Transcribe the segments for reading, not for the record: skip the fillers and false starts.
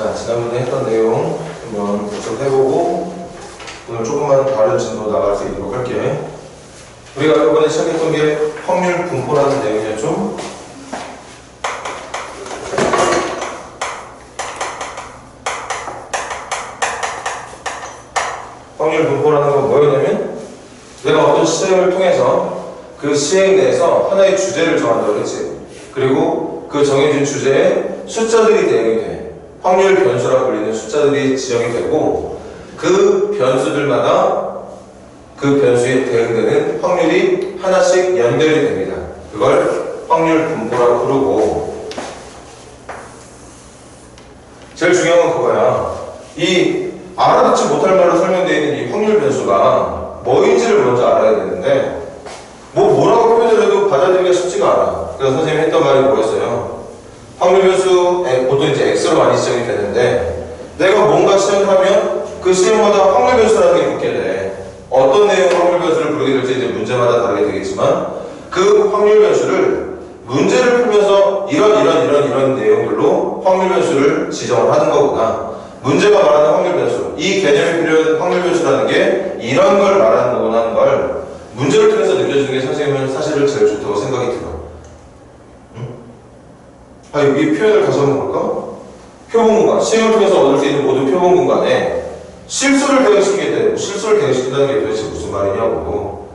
자, 지난번에 했던 내용 한번 계속 해보고 오늘 조금만 다른 진도 나갈 수 있도록 할게. 우리가 이번에 시작했던 게 확률 분포라는 내용이었죠? 확률 분포라는 건 뭐였냐면 내가 어떤 시행을 통해서 그 시행 내에서 하나의 주제를 정한다고 했지. 그리고 그 정해진 주제에 숫자들이 대응이 돼. 확률 변수라고 불리는 숫자들이 지정이 되고 그 변수들마다 그 변수에 대응되는 확률이 하나씩 연결이 됩니다. 그걸 확률 분포라고 부르고, 제일 중요한 건 그거야. 이 알아듣지 못할 말로 설명되어 있는 이 확률 변수가 뭐인지를 먼저 알아야 되는데 뭐라고 표현을 해도 받아들이기가 쉽지가 않아. 그래서 선생님이 했던 말이 뭐였어요? 확률 변수 보통 이제 X로 많이 지정이 되는데 내가 뭔가 시행을 하면 그 시행마다 확률 변수라는 게 붙게 돼. 어떤 내용의 확률 변수를 부르게 될지 이제 문제마다 다르게 되겠지만 그 확률 변수를 문제를 풀면서 이런 내용들로 확률 변수를 지정을 하는 거구나. 문제가 말하는 확률 변수, 이 개념이 필요한 확률 변수라는 게 이런 걸 말하는 거구나 하는 걸 문제를 통해서 느껴지는 게 선생님은 사실은 제일 좋다고 생각이 들어. 이 표현을 다시 한번 볼까? 표본 공간, 시행을 통해서 얻을 수 있는 모든 표본 공간에 실수를 대응시키게 되고, 실수를 대응시킨다는 게 도대체 무슨 말이냐고.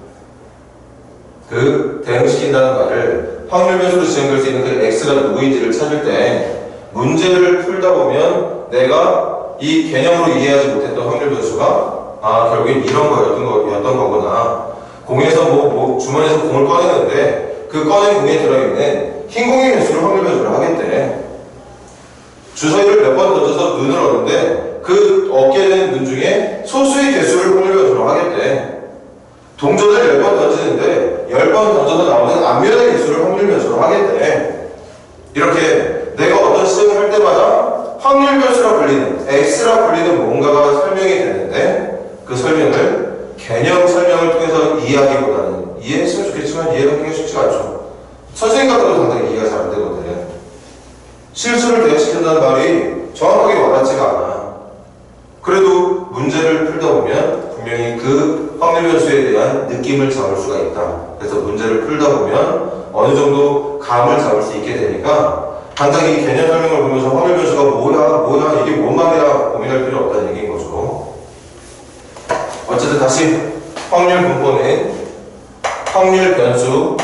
그 대응시킨다는 말을 확률 변수로 지정될 수 있는 그 X가 누구인지를 찾을 때 문제를 풀다 보면 내가 이 개념으로 이해하지 못했던 확률 변수가 결국엔 이런 거였던 거구나. 공에서 주머니에서 공을 꺼내는데 그 꺼낸 공에 들어있는 흰 공의 개수를 확률 변수를 하겠대. 주사위를 몇 번 던져서 눈을 얻는데 그 얻게 된 눈 중에 소수의 개수를 확률 변수로 하겠대. 동전을 10번 던지는데 10번 던져서 나오는 앞면의 개수를 확률 변수로 하겠대. 이렇게 내가 어떤 시행을 할 때마다 확률 변수라 불리는, X라 불리는 뭔가가 설명이 되는데 그 설명을 개념 설명을 통해서 이해하기보다는 이해했으면 좋겠지만 이해하기가 쉽지가 않죠. 선생님 같은 거 당장히 이해가 잘 안 되거든. 실수를 대응시킨다는 말이 정확하게 와닿지가 않아. 그래도 문제를 풀다 보면 분명히 그 확률 변수에 대한 느낌을 잡을 수가 있다. 그래서 문제를 풀다 보면 어느 정도 감을 잡을 수 있게 되니까 당장히 개념 설명을 보면서 확률 변수가 뭐야 이게 뭔 말이야 고민할 필요 없다는 얘기인 거죠. 어쨌든 다시 확률 분포는 확률 변수,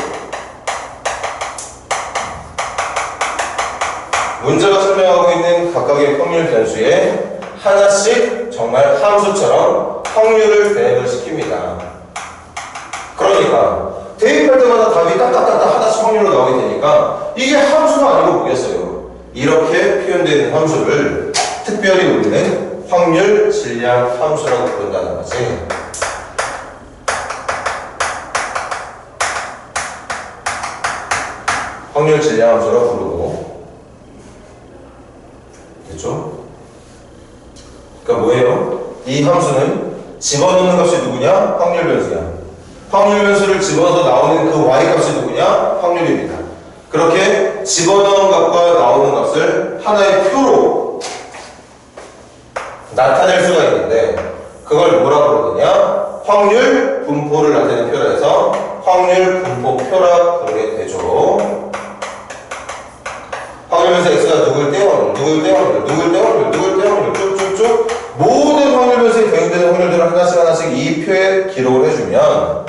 문제가 설명하고 있는 각각의 확률 변수에 하나씩 정말 함수처럼 확률을 대응을 시킵니다. 그러니까 대입할 때마다 답이 딱딱딱딱 하나씩 확률로 나오게 되니까 이게 함수가 아니고 뭐겠어요? 이렇게 표현되는 함수를 특별히 우리는 확률 질량 함수라고 부른다는 거지. 확률 질량 함수라고 부르고, 그렇죠? 그러니까 뭐예요? 이 함수는 집어넣는 값이 누구냐? 확률 변수야. 확률 변수를 집어서 나오는 그 y 값이 누구냐? 확률입니다. 그렇게 집어넣은 값과 나오는 값을 하나의 표로 나타낼 수가 있는데 그걸 뭐라고 부르느냐? 확률 분포를 나타내는 표라 해서 확률 분포표라 부르게 되죠. 확률 변수 x가 누굴 떼어넣을 쭉쭉쭉 모든 확률 변수에 대응되는 확률들을 하나씩 이 표에 기록을 해주면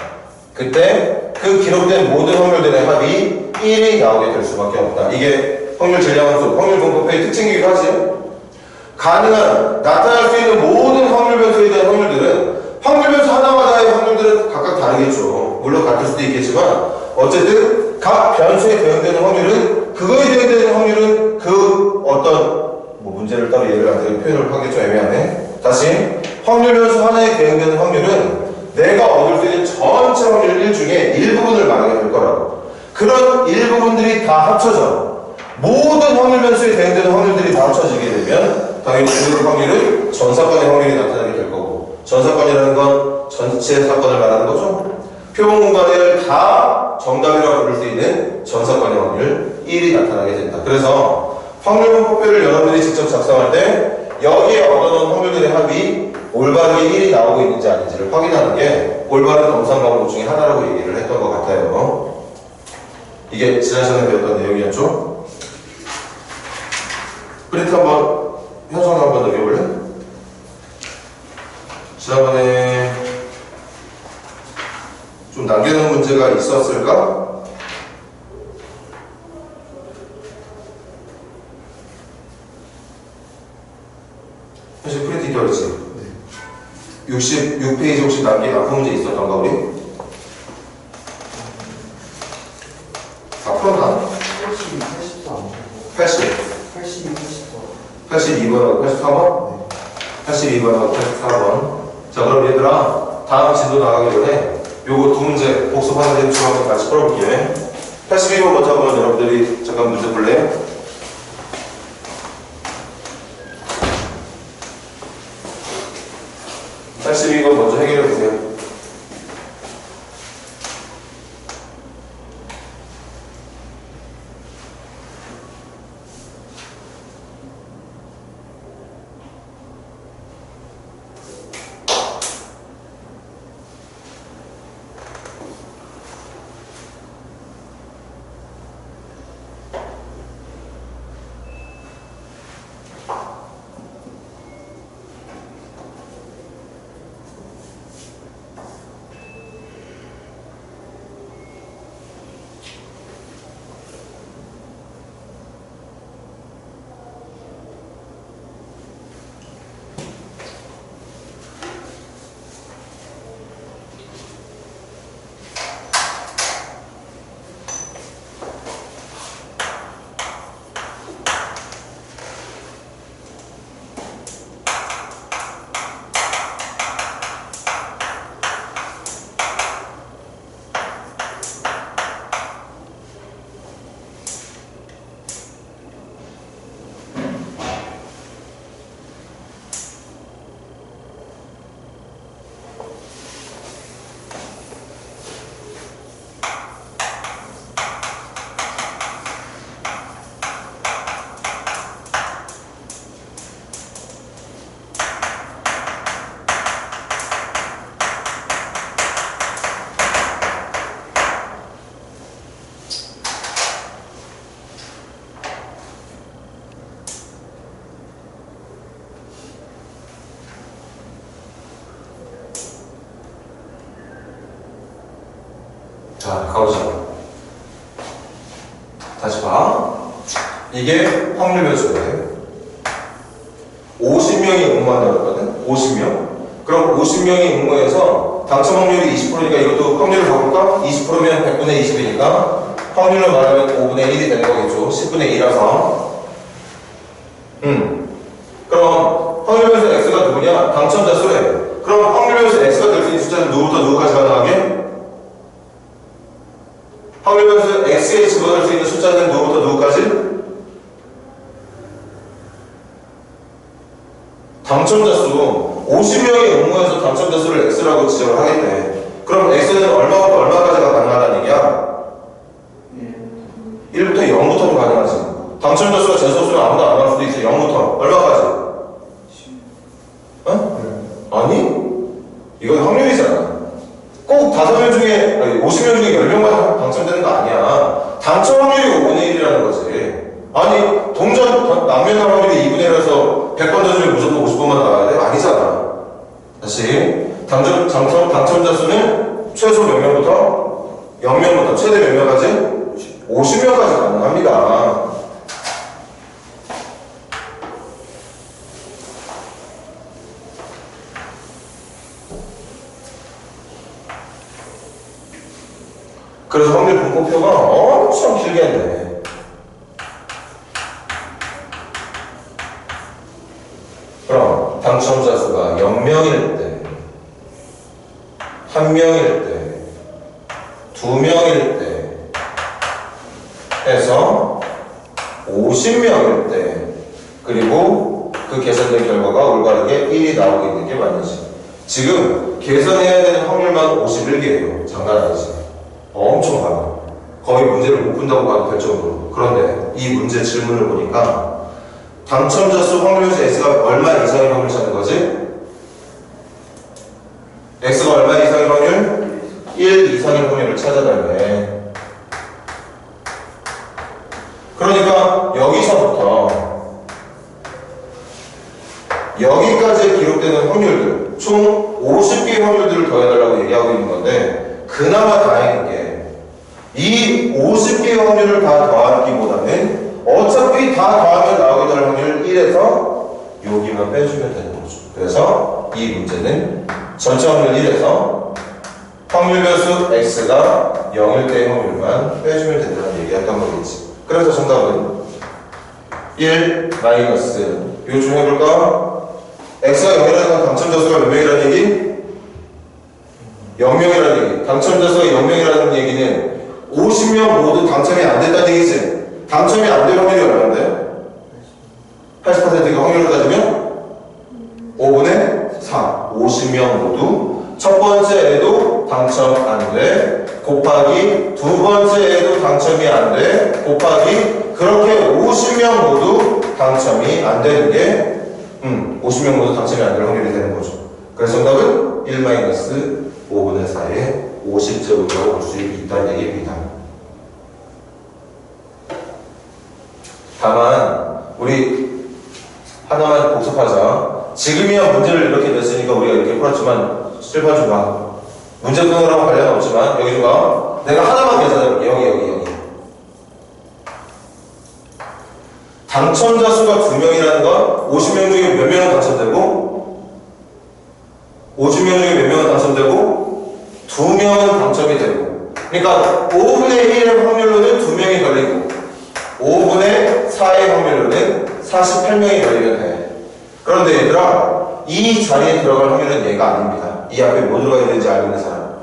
그때 그 기록된 모든 확률들의 합이 1이 나오게 될 수밖에 없다. 이게 확률 질량함수, 확률 분포표의 특징이기도 하지. 가능한 나타날 수 있는 모든 확률 변수에 대한 확률들은 확률 변수 하나마다의 확률들은 각각 다르겠죠. 물론 같을 수도 있겠지만 어쨌든 각 변수에 대응되는 확률은 그거에 대응되는 확률은 그 어떤 문제를 따로 예를 안 들어 표현을 하기 좀 애매하네. 다시 확률 변수 하나에 대응되는 확률은 내가 얻을 수 있는 전체 확률 1 중에 일부분을 말하게 될 거라고. 그런 일부분들이 다 합쳐져 모든 확률 변수에 대응되는 확률들이 다 합쳐지게 되면 당연히 그 확률은 전 사건의 확률이 나타나게 될 거고, 전 사건이라는 건 전체 사건을 말하는 거죠. 표본 공간을 다 정답이라고 부를 수 있는 전 사건의 확률 1이 나타나게 된다. 그래서 확률 분포표를 여러분들이 직접 작성할 때 여기에 얻어놓은 확률들의 합이 올바르게 1이 나오고 있는지 아닌지를 확인하는 게 올바른 검사 방법 중에 하나라고 얘기를 했던 것 같아요. 이게 지난 시간에 배웠던 내용이었죠? 프린트 한번 현상을 한번 넘겨볼래? 지난번에 좀 남겨놓은 문제가 있었을까? 사실 프린트 기다렸지? 66페이지 혹시 남긴 문제 있었던가 우리? 다 풀었나? 80 82번하고 84번? 82번하고 84번. 자, 그럼 얘들아, 다음 진도 나가기 전에 요거 두 문제 복습하는 데 좀 한번 같이 풀어볼게요. 82번 먼저 한번 여러분들이 잠깐 문제 볼래요? 82번 먼저 해결해 보세요. 자, 가보자. 다시 봐. 이게 확률 변수예요. 50명이 응모한다고 했거든? 50명. 그럼 50명이 응모해서 당첨 확률이 20%니까 이것도 확률을 바꿀까? 20%면 100분의 20이니까 확률로 말하면 5분의 1이 되는 거겠죠. 10분의 1이라서. 그럼 확률 변수 x가 누구냐? 당첨자 수래. 그럼 확률 변수 x가 될 수 있는 숫자는 누구부터 누구까지 가능하게? 확률 변수 x에 집어넣을 수 있는 숫자는 누구부터 누구까지? 당첨자 수. 50명이 응모해서 당첨자 수를 x라고 지정을 하겠네. 그럼 x는 얼마부터 얼마까지가 가능하다는 얘기야? 1부터 0부터도 가능하지. 당첨자 수가 제소수는 아무도 안 나올 수도 있어. 0부터 얼마까지? 어? 아니? 이건 확률이잖아. 꼭 5명 중에, 아니 50명 중에 10명만 당첨되는 거 아니야. 당첨 확률이 5분의 1이라는 거지. 아니, 동전 남면 확률이 2분의 1이라서 100번 던지면 무조건 50번만 나와야 돼? 아니잖아. 다시. 당첨자 수는 최소 몇 명부터? 0명부터 최대 몇 명까지? 50명까지 가능합니다. 그래서 확률 분포표가 엄청 길게 했네. 그럼 당첨자 수가 0명일 때, 1명일 때, 2명일 때 해서 50명일 때, 그리고 그 계산된 결과가 올바르게 1이 나오고 있는 게 맞는지. 지금 계산해야 되는 확률만 51개예요. 장난 아니지. 엄청 많아. 거의 문제를 못 푼다고 봐도 될 정도로. 그런데 이 문제 질문을 보니까 당첨자 수 확률수 x가 얼마 이상의 확률 찾는 거지? x가 얼마 이상의 확률? 1 이상의 확률을 찾아달래. 그러니까 여기서부터 여기까지 기록되는 확률들, 총 50개의 확률들을 더해달라고 얘기하고 있는 건데, 그나마 다행인 게 이 50개의 확률을 다 더하기보다는 어차피 다 더하면 나오게 될 확률 1에서 여기만 빼주면 되는 거죠. 그래서 이 문제는 전체 확률 1에서 확률 변수 x가 0일 때의 확률만 빼주면 된다는 얘기였던 거겠지. 그래서 정답은 1 마이너스, 이거 좀 해볼까? x가 0이라는 건 당첨자 수가 몇 명이라는 얘기? 0명이라는 얘기. 당첨자 수가 0명이라는 얘기는 50명 모두 당첨이 안 됐다는 얘기지. 당첨이 안 될 확률이 얼마인데? 80%가 확률로 따지면 5분의 4. 50명 모두 첫 번째에도 당첨 안 돼. 곱하기 두 번째에도 당첨이 안 돼. 곱하기 그렇게 50명 모두 당첨이 안 되는 게 50명 모두 당첨이 안 될 확률이 되는 거죠. 그래서 정답은 1-5분의 4의 50제곱이라고 볼 수 있다는 얘기입니다. 다만 우리 하나만 복습하자. 지금이야 문제를 이렇게 냈으니까 우리가 이렇게 풀었지만 실판 좀 봐. 문제 푸느라고 관련 없지만 여기 좀 봐. 내가 하나만 계산해볼게. 여기. 당첨자 수가 2명이라는 건 50명 중에 몇 명은 당첨되고 50명 중에 몇 명은 당첨되고 2명은 당첨이 되고, 그러니까 5분의 1의 확률로는 2명이 걸리고 5분의 4의 확률로는 48명이 걸리면 돼. 그런데 얘들아, 이 자리에 들어갈 확률은 얘가 아닙니다. 이 앞에 뭐 들어가야 되는지 알고 있는 사람?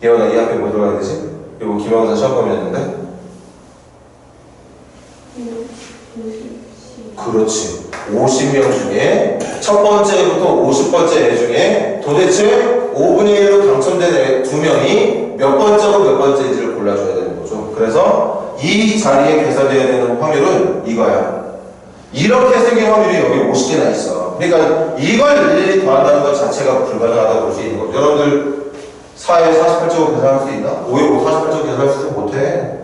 예원아, 이 앞에 뭐 들어가야 되지? 이거 기말고사 시험범위였는데? 그렇지. 50명 중에 첫 번째부터 50번째 애 중에 도대체 5분의 1로 당첨된 애 2명이 몇 번째고 몇 번째인지를 골라줘야 되는 거죠. 그래서 이 자리에 계산되어야 되는 확률은 이거야. 이렇게 생긴 확률이 여기 50개나 있어. 그러니까 이걸 일일이 더한다는 것 자체가 불가능하다고 볼 수 있는 거죠. 여러분들 4에 48제곱 계산할 수 있나? 5에 48제곱 계산할 수 못해.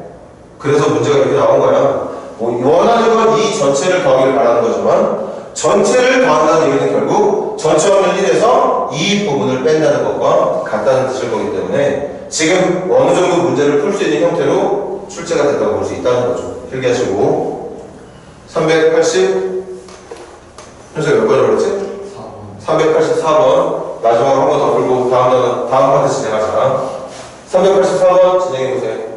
그래서 문제가 이렇게 나온 거야. 원하는 건 이 전체를 더하기를 바라는 거지만, 전체를 더한다는 얘기는 결국 전체 확률 1에서 이 부분을 뺀다는 것과 같다는 뜻일 거기 때문에 지금 어느 정도 문제를 풀 수 있는 형태로 출제가 됐다고 볼 수 있다는 거죠. 필기하시고 380 현수가 몇 번이라고 그랬지? 384번 마지막으로 한 번 더 풀고 다음 파트 진행하자. 384번 진행해보세요.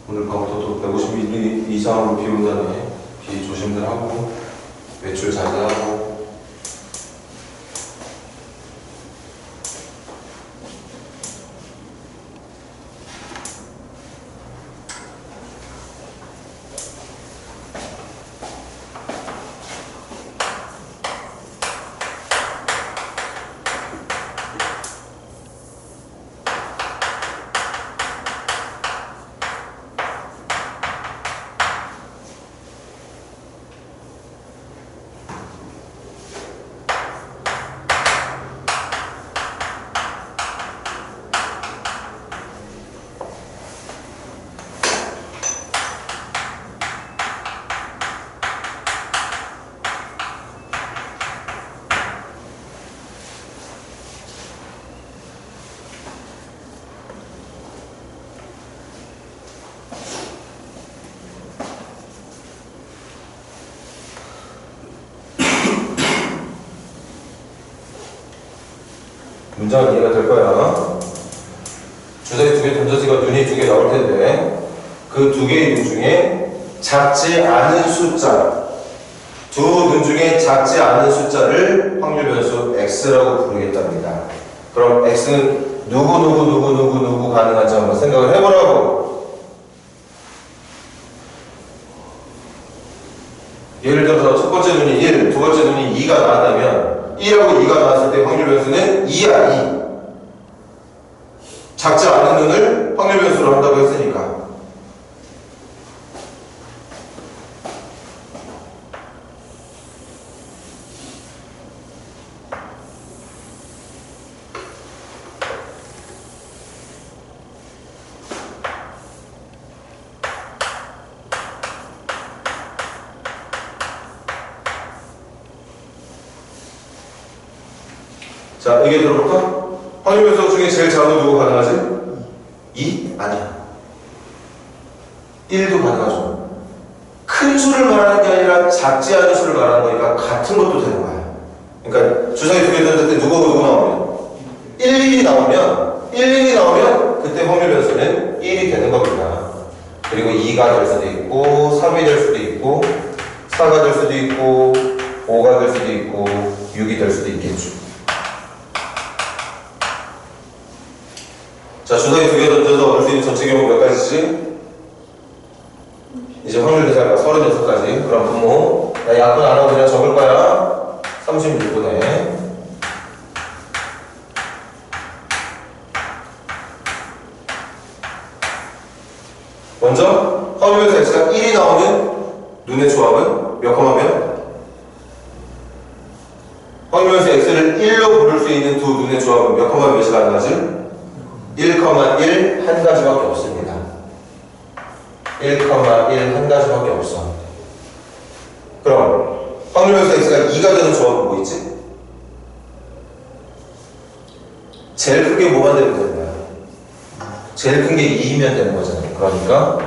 오늘 밤부터 또 150mm 이상으로 비 온다네. 비 조심들 하고 외출 자제하고. 문장은 이해가 될 거야. 주사위 2개 던졌으니까 눈이 2개 나올 텐데 그 2개의 눈 중에 작지 않은 숫자, 두 눈 중에 작지 않은 숫자를 확률 변수 x라고 부르겠답니다. 그럼 x는 누구 가능한지 한번 생각을 해보라고. 예를 들어서 첫 번째 눈이 1, 두 번째 눈이 2가 나왔다면 1하고 2가 나왔을 때 확률 변수는 2야, 2. 작지 않은 눈을 확률 변수로 한다고 했으니까. 자, 얘기 들어볼까? 확률 변수 중에 제일 작은 누구 가능하지? 2? 아니야. 1도 가능하죠. 큰 수를 말하는 게 아니라 작지 않은 수를 말하는 거니까 같은 것도 되는 거야. 그러니까 주사위 2개 던졌을 때 누구 나오면 1, 1이 나오면 그때 확률 변수는 1이 되는 겁니다. 그리고 2가 될 수도 있고 3이 될 수도 있고 4가 될 수도 있고 5가 될 수도 있고 6이 될 수도 있겠죠. 자, 주사위 2개 던져서 얻을 수 있는 전체 경우 몇 가지지? 이제 확률 계산할까? 36가지. 그럼 분모. 나 약분 안 하고 그냥 적을 거야. 36분에. 먼저, 확률 변수 x가 1이 나오는 눈의 조합은 몇 컴마면? 확률 변수 x를 1로 부를 수 있는 두 눈의 조합은 몇 컴마 몇이 가능하지? 1,1 한 가지밖에 없습니다. 1,1 한 가지밖에 없어. 그럼 확률 변수 x가 2가 되는 조합은 뭐 있지? 제일 크게 뭐만 되면 되는 거야? 제일 큰 게 2이면 되는 거잖아. 그러니까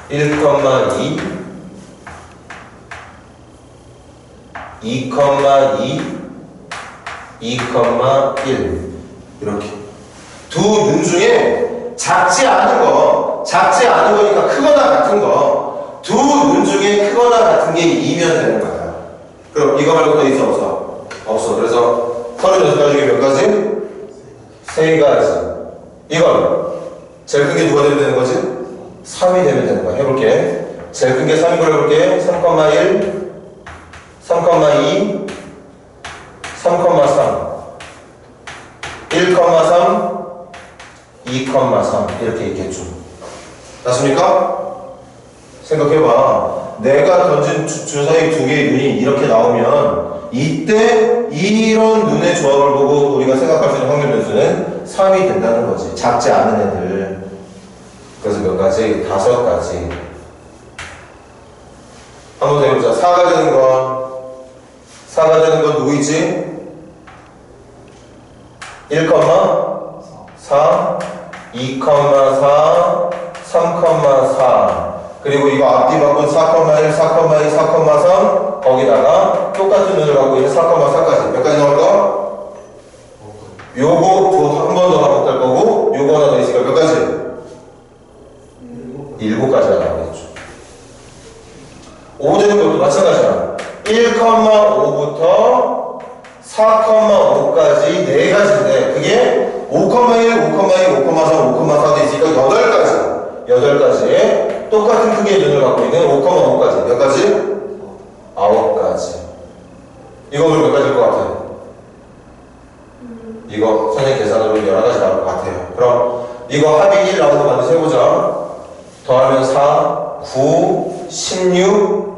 1,2 2,2 2,1 이렇게 두 눈 중에 작지 않은 거니까 크거나 같은 거, 두 눈 중에 크거나 같은 게 2면 되는 거야. 그럼 이거 말고 더 있어, 없어? 없어. 그래서 36가지 중에 몇 가지? 3가지. 이건 제일 큰 게 누가 되면 되는 거지? 3이 되면 되는 거야. 해볼게. 제일 큰 게 3인 걸 해볼게. 3,1 3,2 3,3 1,3 2,3 이렇게 있겠죠. 맞습니까? 생각해봐. 내가 던진 주사위 2개의 눈이 이렇게 나오면 이때 이런 눈의 조합을 보고 우리가 생각할 수 있는 확률 변수는 3이 된다는 거지. 작지 않은 애들. 그래서 몇 가지? 5가지. 한 번 더 해보자. 4가 되는 건 누구이지? 1,4 2,4 3,4 그리고 이거 앞뒤 바꾼 4,1 4,2 4,3 거기다가 똑같은 눈을 갖고 있는 4,4까지 몇 가지 나올까? 요거 한 번 더 반복될 거고 요거 하나 더 있으니까 몇 가지? 7가지가 나오겠죠. 5 되는 것도 마찬가지야. 1,5부터 4,5까지 4가지인데 그게 5,1, 5,2, 5,3, 5,4도 있으니까 8가지에 똑같은 크기의 눈을 갖고 있는 5,5까지 몇 가지? 9가지. 이거 그럼 몇 가지일 것 같아요? 이거 선생님 계산으로 여러 가지 나올 것 같아요. 그럼 이거 합이 1 나오는 거 만들어서 해보자. 더하면 4, 9, 16,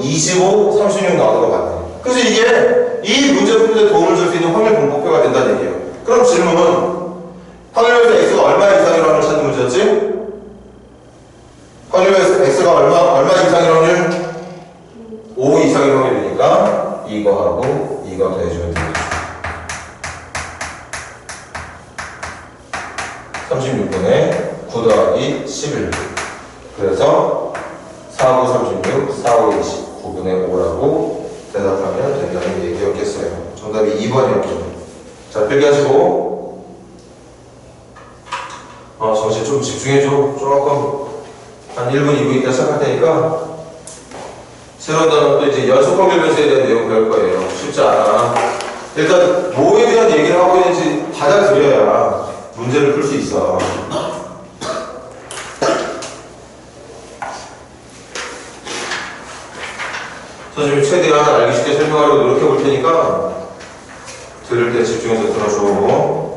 25, 36 나오는 거 같아요. 그래서 이게 이 문제 푸는데 도움을 줄 수 있는 확률 분포표가 된다는 얘기예요. 그럼 질문은 확률에서 x가 얼마 이상일 확률을 찾는 문제였지? 확률에서 x가 얼마 이상일 확률? 5 이상일 확률이니까 이거하고 이거 더해주면 되겠죠. 36분의 9 더하기 11. 그래서 4, 9, 36, 4, 5, 20, 9분의 5라고 대답하면 된다는 얘기였겠어요. 정답이 2번이었죠. 자, 필기하시고 정신 좀 집중해줘. 조금 한 1분, 2분 있다 시작할 테니까 새로운 단어 또 이제 연속 확률 변수에 대한 내용 배울 거예요. 쉽지 않아. 일단 뭐에 대한 얘기를 하고 있는지 받아들여야 문제를 풀 수 있어. 선생님이 최대한 알기 쉽게 설명하려고 노력해 볼 테니까 들을 때 집중해서 들어줘.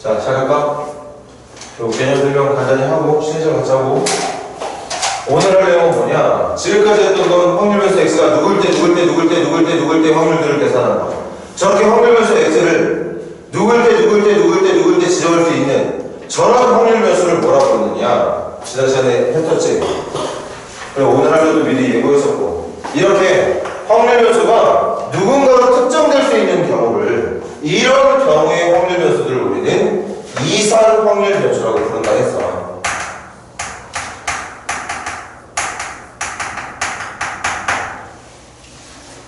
자, 시작할까? 요 개념 설명 간단히 하고 시간 갖자고. 오늘 할 내용은 뭐냐? 지금까지 했던 건 확률 변수 x가 누굴 때 확률들을 계산한다. 저렇게 확률 변수 x를 누굴 때 지정할 수 있는 저런 확률 변수를 뭐라고 부르느냐? 지난 시간에 했었지. 그리고 오늘 할 때도 미리 예고했었고, 이렇게 확률 변수가 누군가로 특정될 수 있는 경우를, 이런 경우의 확률 변수들을 우리는 이산 확률 변수라고 부른다 했어.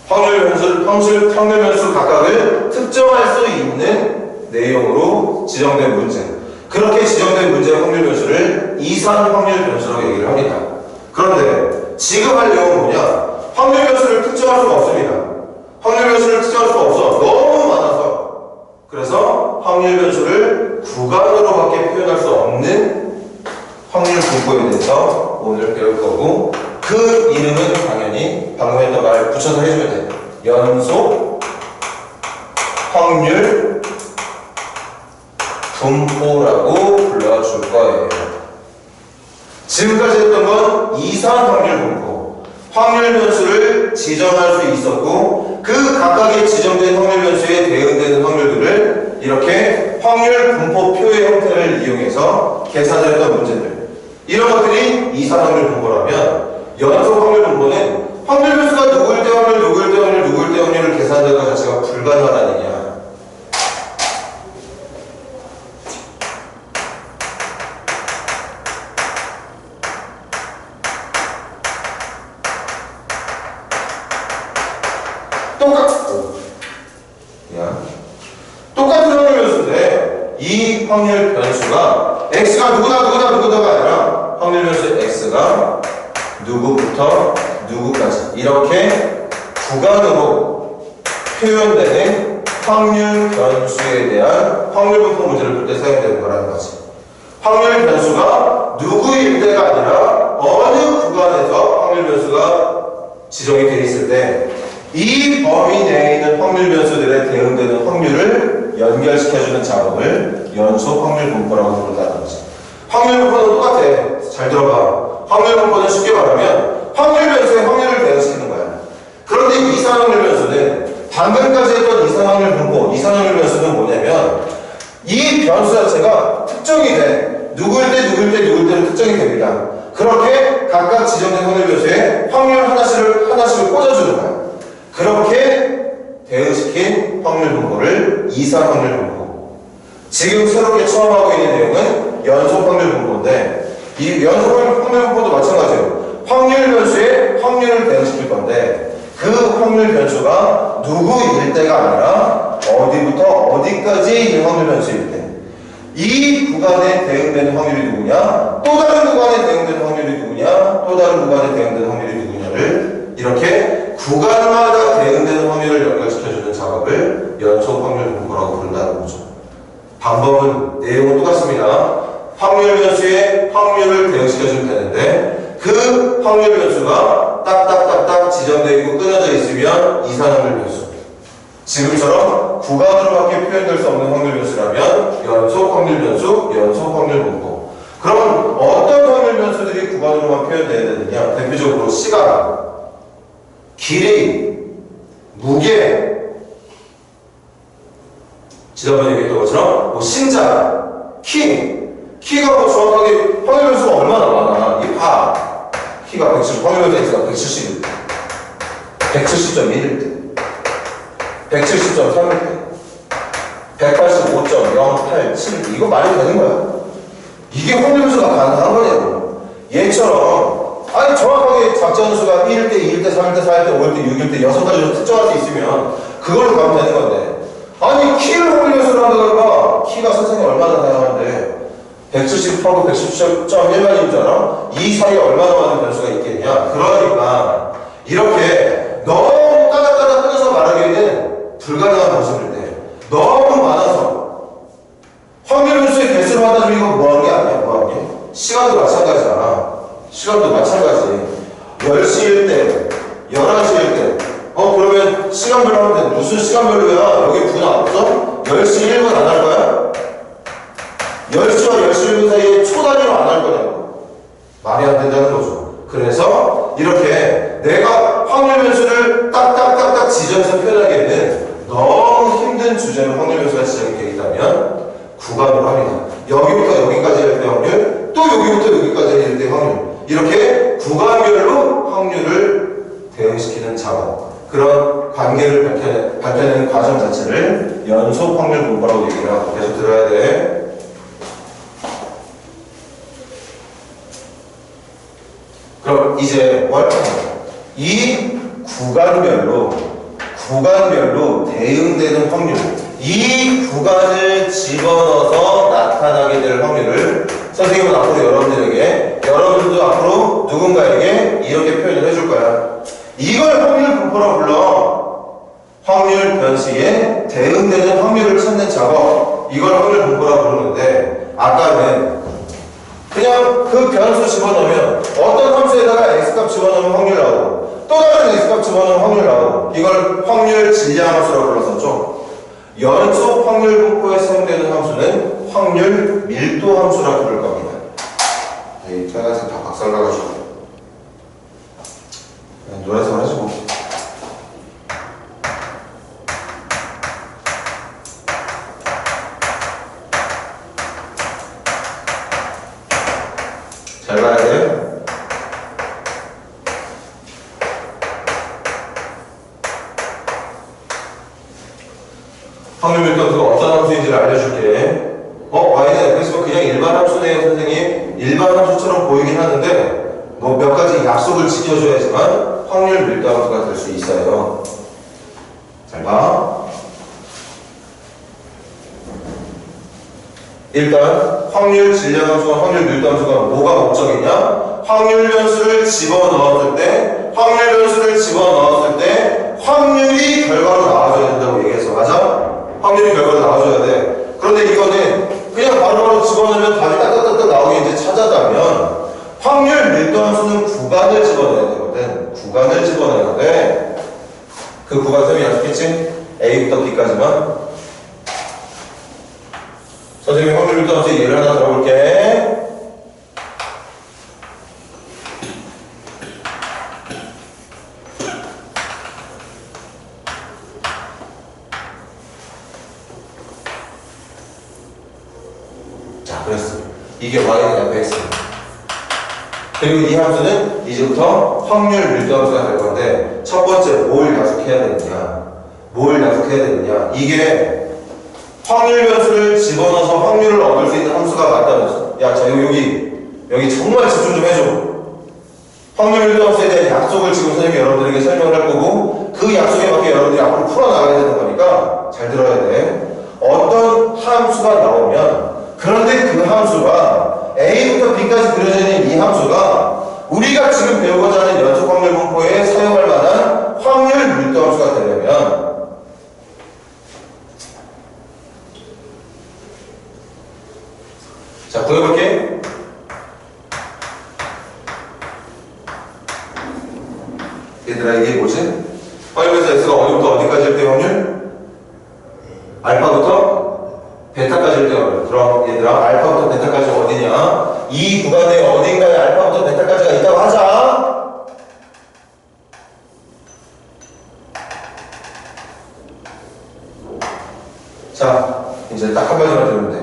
확률 변수 각각을 특정할 수 있는 내용으로 지정된 문제. 그렇게 지정된 문제의 확률 변수를 이산 확률 변수라고 얘기를 합니다. 그런데 지금 할 내용은 뭐냐? 확률 변수를 특정할 수가 없습니다. 확률 변수를 특정할 수가 없어. 너무 많아서. 그래서 확률 변수를 구간으로밖에 표현할 수 없는 확률 분포에 대해서 오늘 배울 거고, 그 이름은 당연히 방금 했던 말 붙여서 해주면 돼. 연속 확률 분포라고 불러줄 거예요. 지금까지 했던 건 이산 확률 분포. 확률 변수를 지정할 수 있었고, 그 각각의 지정된 확률 변수에 대응되는 확률들을 이렇게 확률 분포표의 형태를 이용해서 계산을 했던 문제들. 이런 것들이 이산 확률 분포라면, 연속 확률 분포는 확률 변수가 누구일 때 확률을 계산하는 것 자체가 불가능하다는 얘기야. 똑같은 확률 변수인데, 이 확률 변수가 x가 누구다가 아니라 확률 변수 x가 누구부터 누구까지 이렇게 구간으로 표현되는 확률 변수에 대한 확률 분포 문제를 풀 때 사용되는 거라는 거지. 확률 변수가 누구일 때가 아니라 어느 구간에서 확률 변수가 지정이 되어 있을 때 이 범위 내에 있는 확률 변수들에 대응되는 확률을 연결시켜주는 작업을 연속 확률 분포라고 부른다는 거지. 확률 분포는 똑같아. 잘 들어봐. 확률 분포는 쉽게 말하면 확률 변수의 확률을 대응시키는 거야. 그런데 이산 확률 변수는 방금까지 했던 이산 확률 분포, 이산 확률 변수는 뭐냐면 이 변수 자체가 특정이 돼. 누구일 때는 특정이 됩니다. 그렇게 각각 지정된 확률 변수에 확률 하나씩을 꽂아주는 거야. 그렇게 대응시킨 확률 분포를 이산 확률 분포. 지금 새롭게 처음 하고 있는 내용은 연속 확률 분포인데 이 연속 확률 분포도 마찬가지예요. 확률 변수에 확률을 대응시킬 건데 그 확률 변수가 누구일 때가 아니라 어디부터 어디까지 이 확률 변수일 때 이 구간에 대응되는 확률이 누구냐, 또 다른 구간에 대응되는 확률이 누구냐, 또 다른 구간에 대응되는 확률이 누구냐를 이렇게 구간마다 대응되는 확률을 연결시켜주는 작업을 연속 확률 분포라고 부른다는 거죠. 방법은 내용은 똑같습니다. 확률 변수에 확률을 대응시켜주면 되는데 그 확률 변수가 딱딱딱딱 지정되어 있고 끊어져 있으면 이산확률 변수, 지금처럼 구간으로밖에 표현될 수 없는 확률 변수라면 연속 확률 변수, 연속 확률 분포. 그럼 어떤 확률 변수들이 구간으로만 표현되어야 되느냐? 대표적으로 시간, 길이, 무게, 지난번에 얘기했던 것처럼 뭐 신장, 키가 뭐 정확하게 확률 변수가 얼마나 많아? 이 봐. 키가 170, 확률 변수가 170, 170.1일 때, 170.3일 때, 185.087, 이거 말이 되는 거야? 이게 확률 변수가 가능한 거냐고. 얘처럼 아니 정확하게 작전 수가 1일 때, 2일 때, 3일 때, 4일 때, 5일 때, 6일 때 6가지로 특정할 수 있으면 그걸로 가면 되는 건데 아니 키를 확률 변수로 한다니까 키가 선생님 얼마나 다양한데 170하고 170.1만인 줄 알아? 이 사이에 얼마나 많은 변수가 있겠냐? 그러니까 이렇게 너무 따닥따닥 끊어서 말하기에는 불가능한 모습인데 너무 많아서 확률 변수의 개수로 하다 주면 이거 뭐하는 게 아니야? 뭐하는 게? 시간도 마찬가지잖아. 시간도 마찬가지. 10시일 때, 11시일 때 그러면 시간별로 하면 돼. 무슨 시간별로야? 여기 분 없어? 10시 1분 안 할 거야? 10시와 10시 1분 사이에 초 단위로 안 할 거냐고. 말이 안 된다는 거죠. 그래서 이렇게 내가 확률 변수를 딱딱딱딱 지정해서 표현하기에는 너무 힘든 주제로 확률 변수가 지정이 되어 있다면 구간으로 합니다. 여기부터 여기까지 할 때 확률, 또 여기부터 여기까지 할 때 확률, 이렇게 구간별로 확률을 대응시키는 작업, 그런 관계를 밝혀내는 과정 자체를 연속 확률 분포라고 얘기를 하고 계속 들어야 돼. 그럼 이제 뭐 할 거냐? 이 구간별로 대응되는 확률, 이 구간을 집어넣어서 나타나게 될 확률을 선생님은 앞으로 여러분들도 앞으로 누군가에게 이렇게 표현을 해줄 거야. 이걸 확률 분포라고 불러. 확률 변수에 대응되는 확률을 찾는 작업, 이걸 확률 분포라고 부르는데 아까는 그냥 그 변수 집어넣으면 어떤 함수에다가 x값 집어넣으면 확률 나오고 또 다른 x값 집어넣으면 확률 나오고 이걸 확률 질량 함수라고 불렀었죠. 연속 확률 분포에 사용되는 함수는 확률 밀도 함수라고 부를 겁니다. 이 빨간색 다 박살나가지고 노란색 하지 뭐. 잘 봐야 돼. 확률 밀도 함수가 어떤 함수인지를 알려줄게. y는 그래서 그냥 일반 함수네요 선생님. 일반 함수처럼 보이긴 하는데 뭐 몇 가지 약속을 지켜줘야지만 확률 밀도 함수가 될 수 있어요. 잘 봐. 일단 확률 질량 함수와 확률 밀도 함수가 뭐가 목적이냐? 확률 변수를 집어넣었을 때 확률이 결과로 나와줘야 된다고 얘기했어. 맞아? 확률이 결과로 나와줘야 돼. 그런데 이거는 그냥 바로바로 집어넣으면 답이 딱딱딱딱 나오게 이제 찾아가면 확률 밀도 함수는 구간을 집어넣어야 되거든. 구간을 집어넣어야 돼. 그 구간 쌤이 약속했지? A부터 B까지만. 선생님이 확률 밀도 함수 예를 하나 들어볼게. 자, 그랬어. 이게 y는 fx. 그리고 이 함수는 이제부터 확률 밀도 함수가 될 건데 첫 번째 뭘 약속해야 되느냐? 이게 확률 변수를 집어넣어서 확률을 얻을 수 있는 함수가 맞다면서. 야, 자, 여기 정말 집중 좀 해줘. 확률 밀도함수에 대한 약속을 지금 선생님이 여러분들에게 설명을 할 거고, 그 약속에 맞게 여러분들이 앞으로 풀어나가야 되는 거니까 잘 들어야 돼. 어떤 함수가 나오면, 그런데 그 함수가 A부터 B까지 그려져 있는 이 함수가 우리가 지금 배우고자 하는 연속 확률 분포에 사용할 만한 확률 밀도함수가 되려면, 자, 구해볼게. 얘들아, 이게 뭐지? 확률에서 x가 어디부터 어디까지일 때 확률? 알파부터 베타까지일 때 확률. 그럼 얘들아, 알파부터 베타까지 어디냐? 이 구간에 어딘가에 알파부터 베타까지가 있다고 하자. 자, 이제 딱 한 가지만 들으면 돼.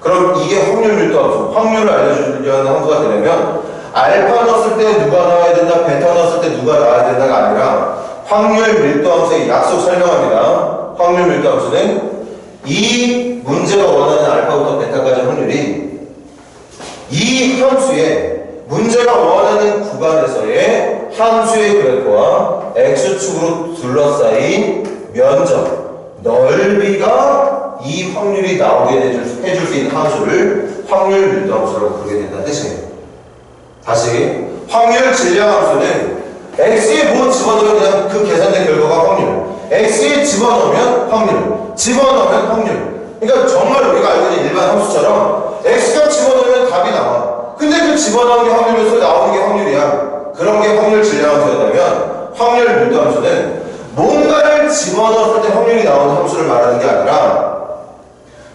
그럼 이게 확률 밀도 함수, 확률을 알려주려는 함수가 되려면 알파 넣었을 때 누가 나와야 된다, 베타 넣었을 때 누가 나와야 된다가 아니라 확률 밀도 함수의 약속 설명합니다. 확률 밀도 함수는 이 문제가 원하는 알파부터 베타까지 확률이 이 함수의 문제가 원하는 구간에서의 함수의 그래프와 x축으로 둘러싸인 면적, 넓이가 이 확률이 나오게 해줄 수 있는 함수를 확률 밀도 함수라고 부르게 된다는 뜻이에요. 다시, 확률 질량 함수는 x에 뭐 집어넣으면 그냥 그 계산된 결과가 확률, x에 집어넣으면 확률, 집어넣으면 확률. 그러니까 정말 우리가 알고 있는 일반 함수처럼 x가 집어넣으면 답이 나와. 근데 그 집어넣은 게 확률에서 나오는 게 확률이야. 그런 게 확률 질량 함수였다면 확률 밀도 함수는 뭔가를 집어넣었을 때 확률이 나오는 함수를 말하는 게 아니라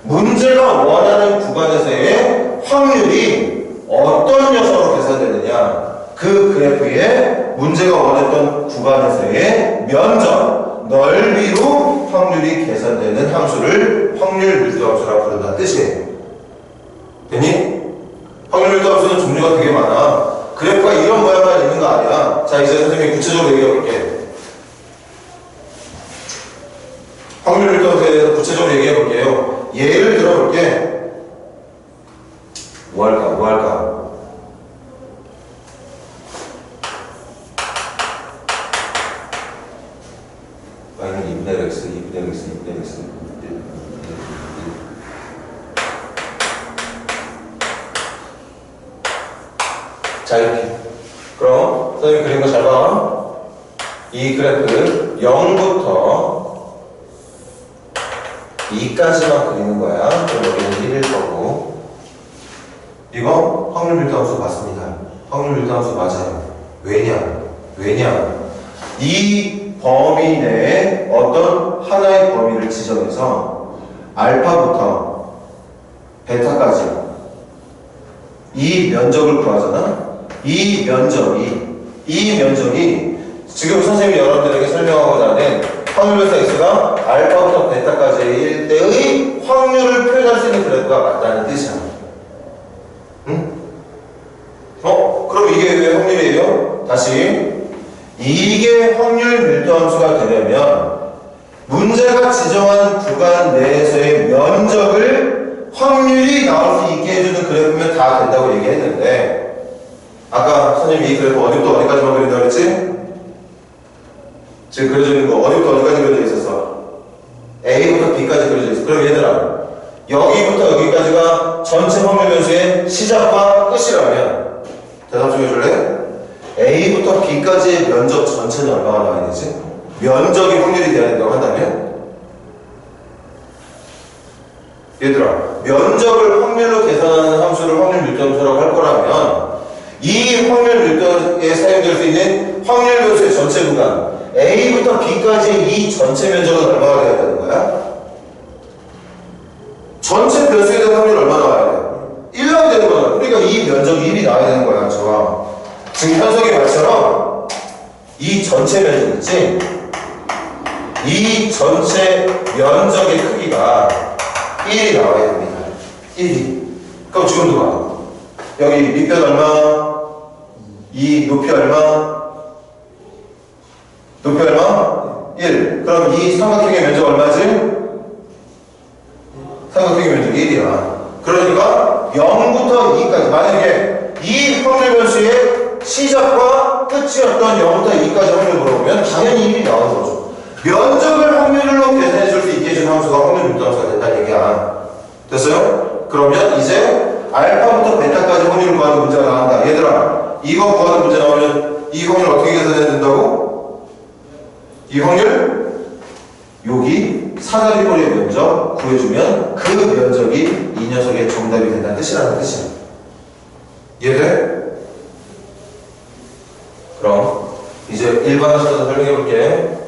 문제가 원하는 구간에서의 확률이 어떤 녀석으로 계산되느냐, 그 그래프에 문제가 원했던 구간에서의 면적, 넓이로 확률이 계산되는 함수를 확률 밀도 함수라고 부른다는 뜻이에요. 됐니? 확률 밀도 함수는 종류가 되게 많아. 그래프가 이런 모양만 있는 거 아니야. 자, 이제 선생님이 구체적으로 얘기해 볼게. 확률 밀도 함수에 대해서 구체적으로 얘기해 볼게요. 예를 들어 볼게. 뭐 할까? y는 2분의 x, 2분의 x, 2분의 x. 자, 이렇게. 그럼 선생님 그린 거 잘 봐. 이 그래프 0부터 2까지만 그리는 거야. 그럼 여기는 1일 거고. 이거 확률 밀도 함수 맞습니다. 확률 밀도 함수 맞아요. 왜냐? 이 범위 내에 어떤 하나의 범위를 지정해서 알파부터 베타까지 이 면적을 구하잖아. 이 면적이 지금 선생님이 여러분들에게 설명하고자 하는 확률에서 x가 알파부터 베타까지일 때의 확률을 표현할 수 있는 그래프가 맞다는 뜻이야. 응? 그럼 이게 왜 확률이에요? 다시, 이게 확률 밀도 함수가 되려면 문제가 지정한 구간 내에서의 면적을 확률이 나올 수 있게 해주는 그래프면 다 된다고 얘기했는데, 아까 선생님이 이 그래프 어디부터 어디까지만 그린다고 그랬지? 지금 그려져 있는 거 어디부터 어디까지 그려져 있었어? A부터 B까지 그려져 있어. 그럼 얘들아, 여기부터 여기까지가 전체 확률 변수의 시작과 끝이라면 대답 좀 해줄래? A부터 B까지의 면적 전체는 얼마가 나와야 되지? 면적이 확률이 돼야 된다고 한다면? 얘들아, 면적을 확률로 계산하는 함수를 확률 밀도 함수라고 할 거라면 이 확률 밀도에 사용될 수 있는 확률 변수의 전체 구간 A부터 B까지의 이 전체 면적은 얼마가 돼야 되는 거야? 전체 변수에 대한 확률 얼마 나와야 돼? 1 나와야 되는 거잖아. 그러니까 이 면적이 1이 나와야 되는 거야. 좋아. 지금 현석의 말처럼 이 전체 면적 있지? 이 전체 면적의 크기가 1이 나와야 됩니다. 1이. 그럼 지금도 봐. 여기 밑변 얼마? 이 높이 얼마? 높이 얼마? 1. 그럼 이 삼각형의 면적 얼마지? 삼각형의 면적이 1이야. 그러니까 0부터 2까지 만약에 이 확률 변수의 시작과 끝이었던 0부터 2까지 확률을 물어보면 당연히 1이 나오는 거죠. 면적을 확률로 계산해 줄 수 있게 해준 함수가 확률 밀도함수가 된다는 얘기야. 됐어요? 그러면 이제 알파부터 베타까지 확률을 구하는 문제가 나온다. 얘들아, 이거 구하는 문제 나오면 이 확률 어떻게 계산해야 된다고? 이 확률? 여기 사다리꼴의 면적 구해주면 그 면적이 이 녀석의 정답이 된다는 뜻이라는 뜻이야. 이해돼? 그럼 이제 일반화시켜서 설명해 볼게.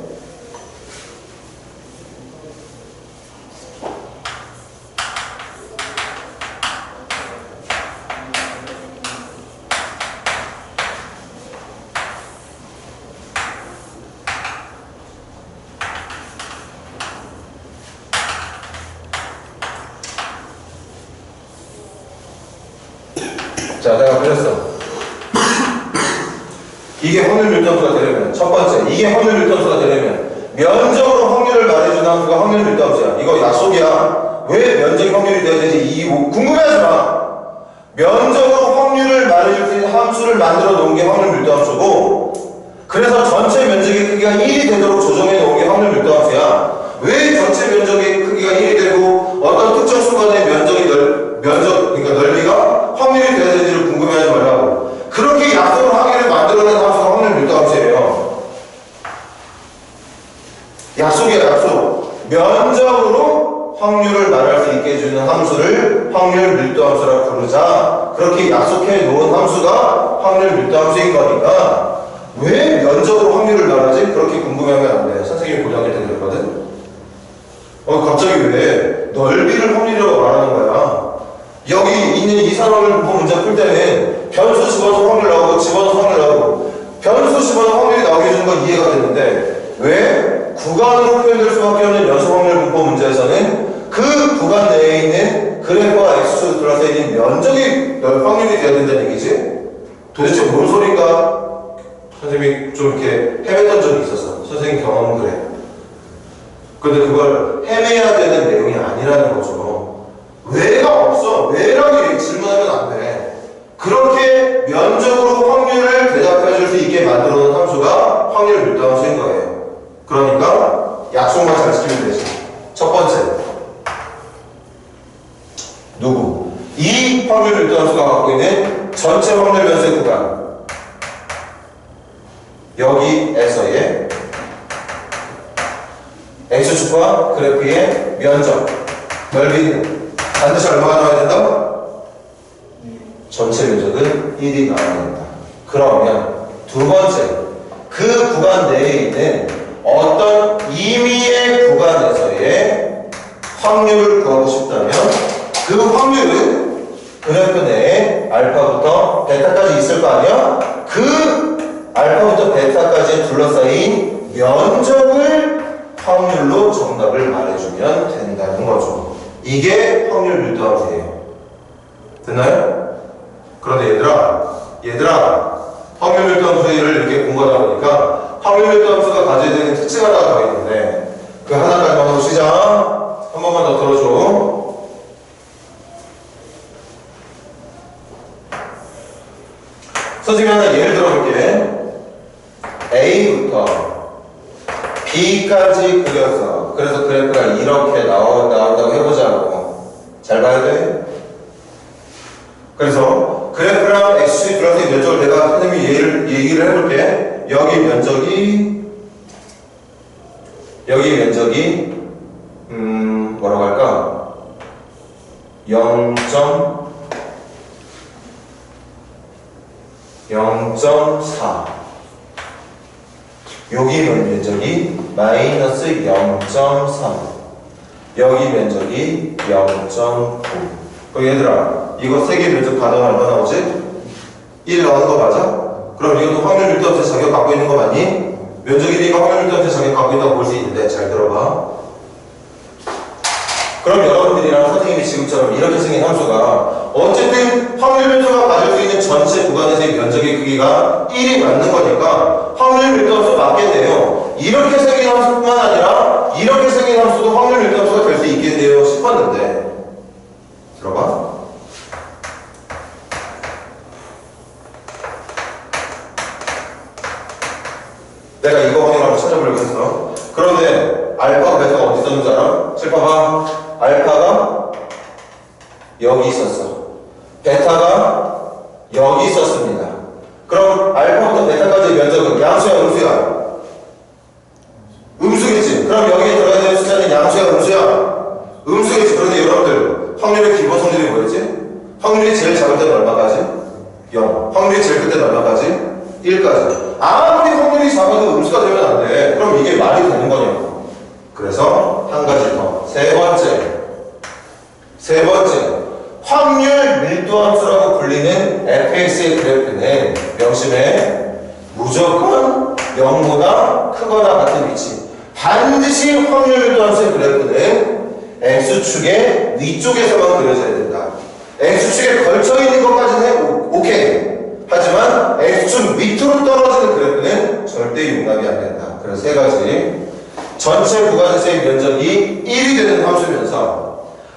자, 내가 그렸어. 이게 확률 밀도함수가 되려면 첫 번째, 이게 확률 밀도함수가 되려면 면적으로 확률을 말해주는 함수가 확률 밀도함수야. 이거 약속이야. 왜 면적이 확률이 돼야 되지? 궁금해하지 마. 면적으로 확률을 말해줄 수 있는 함수를 만들어 놓은 게 확률 밀도함수고, 그래서 전체 면적의 크기가 1이 되도록 조정해 놓은 게 확률 밀도함수야. 왜 전체 면적의 크기가 1이 되고 어떤 특정 순간의 그러니까 넓이가 확률이 돼야 되는지를 궁금해하지 말라고. 그렇게 약속을 하기를 만들어낸 함수가 확률 밀도함수예요. 약속이야, 약속. 면적으로 확률을 말할 수 있게 해주는 함수를 확률 밀도함수라고 부르자. 그렇게 약속해 놓은 함수가 확률 밀도함수인 거니까 왜 면적으로 확률을 말하지? 그렇게 궁금해하면 안 돼. 선생님이 고등학교 때 그랬거든. 갑자기 왜 넓이를 확률이라고 말하는 거야? 여기 있는 이 상황을 문제 풀 때는 변수 집어서 확률 나오고 집어서 확률 나오고 변수 집어서 확률이 나오게 해주는 건 이해가 됐는데 왜 구간으로 표현될 수밖에 없는 연속 확률 분포 문제에서는 그 구간 내에 있는 그래프와 x축을 둘러싸여 있는 면적이 확률이 돼야 된다는 얘기지? 도대체 뭔 소린가? 선생님이 좀 이렇게 헤맸던 적이 있었어. 선생님 경험은 그래. 근데 그걸 헤매야 되는 내용이 아니라는 거죠. 왜가 없어. 왜라고 질문하면 안 돼. 그렇게 면적으로 확률을 대답해 줄 수 있게 만들어 놓은 함수가 확률 밀도함수인 거예요. 그러니까 약속만 잘 지키면 되지. 첫 번째, 누구? 이 확률 밀도함수가 갖고 있는 전체 확률 변수의 구간, 여기에서의 x축과 그래프의 면적, 넓이는 반드시 얼마가 나와야 된다? 전체 면적은 1이 나와야 된다. 그러면 두 번째, 그 구간 내에 있는 어떤 임의의 구간에서의 확률을 구하고 싶다면 그 확률은 그래프 내에 알파부터 베타까지 있을 거 아니야? 그 알파부터 베타까지 둘러싸인 면적을 확률로 정답을 말해주면 된다는 거죠. 이게 확률 밀도함수예요. 됐나요? 그런데 얘들아 확률 밀도함수를 이렇게 공부하다 보니까 확률 밀도함수가 가져야 되는 특징 하나가 더 있는데 그 하나까지만 하고 시작. 한 번만 더 들어줘. 선생님이 하나 예를 들어볼게. A부터 B까지 그려서 그래서 그래프가 이렇게 나온다고 해보자고. 잘 봐야 돼. 그래서 그래프랑 x축이 들어서 면적을 내가 선생님이 얘기를 해볼게. 여기 면적이 뭐라고 할까? 0.4 여기 면적이 마이너스 0.3 여기 면적이 0.9 그럼 얘들아 이거 세 개 면적 다 더하면 얼마 나오지? 1 나오는 거 맞아? 그럼 이것도 확률 밀도함수 자격 갖고 있는 거 맞니? 면적이 1이니까 확률 밀도함수 자격 갖고 있다고 볼 수 있는데 잘 들어봐. 그럼 여러분들이랑 선생님이 지금처럼 이렇게 생긴 함수가 어쨌든 확률 변수가 가질 수 있는 전체 구간에서의 면적의 크기가 1이 맞는 거니까 확률 밀도함수 맞게 돼요. 이렇게 생긴 함수뿐만 아니라 이렇게 생긴 함수도 확률 밀도함수가 될 수 있겠네요 싶었는데 들어봐. 내가 이거 확률 한번 찾아보려고 했어. 그런데 알파가 베타가 어디 있었는지 알아? 칠 봐봐. 알파가 여기 있었어. 베타가 여기 있었습니다. 그럼 알파부터 베타까지의 면적은 양수야, 음수야? 음수겠지. 그럼 여기에 들어가야 되는 숫자는 양수야, 음수야? 음수겠지. 그런데 여러분들 확률의 기본 성질이 뭐였지? 확률이 제일 작을 때는 얼마까지? 0. 확률이 제일 클 때는 얼마까지? 1까지. 아무리 확률이 작아도 음수가 되면 안 돼. 그럼 이게 말이 되는 거냐고. 그래서 한 가지 더. 세 번째. 확률 밀도함수라고 불리는 fx의 그래프는 명심해. 무조건 0보다 크거나 같은 위치. 반드시 확률 밀도함수의 그래프는 x축의 위쪽에서만 그려져야 된다. x축에 걸쳐있는 것까지는 오케이. 하지만 x축 밑으로 떨어지는 그래프는 절대 용납이 안 된다. 그래서 세 가지. 전체 구간에서의 면적이 1이 되는 함수면서